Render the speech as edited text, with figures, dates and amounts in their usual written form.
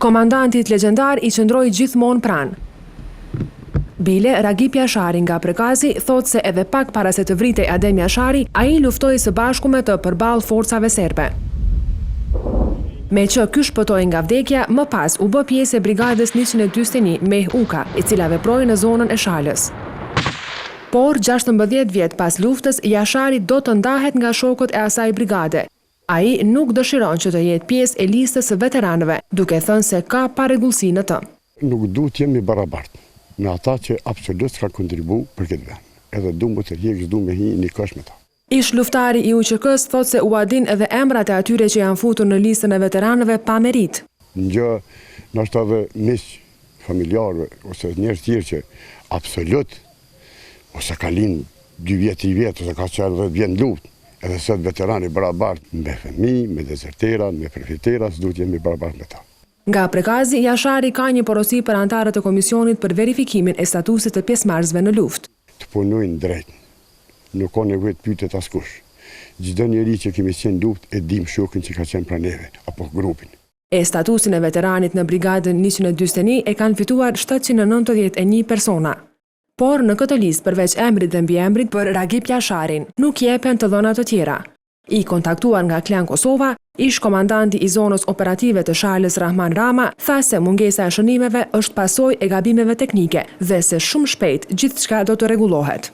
Komandantit legjendar i qëndroi gjithmonë pranë. Bile Ragip Jashari nga Prekazi thot se edhe pak para se të vritej Adem Jashari, ai luftoi së bashku me të përballë forcave serbe. Me që ky shpëtoi nga vdekja, më pas u bë pjesë e brigadës 141 Meh Uka, e cila veproi në zonën e Shalës. Por 16 vjet pas luftës, Jashari do të ndahet nga shokët e asaj brigade. Ai nuk dëshiron që të jetë pjesë e listës së veteranëve, duke thënë se ka parregullsi në të. Nuk duhet të jemi barabartë me ata që absolut ka kontribu për këtë vend. Edhe du më të rjekës, du me hi një kësh me ta. Ish luftari i UÇK-s thot se u adin edhe emrat e atyre që janë futur në listën e veteranëve pa merit. Një nështë edhe miq familjarëve, ose njerëz tjerë që absolut, ose ka linë 2 vjet, 3 vjet, ose ka qërë 10 vjet në luftë, edhe sot veterani barabartë me fëmijë, me dezertera, me përfitera, s'du të jemi barabartë me ta. Nga Prekazi, Jashari ka një porosi për antarët e komisionit për verifikimin e statusit të pjesëmarrësve në luftë. Të punojnë drejt, nuk ka nevojë të pyetet askush. Çdo njeri që kemi qenë luftë e dim shokën që ka qenë pranë neve, apo grupin. E statusin e veteranit në brigadën 141 e kanë fituar 791 persona. Por në këtë listë përveç emrit dhe mbiemrit për Ragip Jasharin, nuk jepen të dhëna të tjera. I kontaktuar nga Klan Kosova, ish komandanti i zonës operative të Shalës Rahman Rama tha se mungesa e shënimeve është pasojë e gabimeve teknike dhe se shumë shpejt gjithçka do të rregullohet.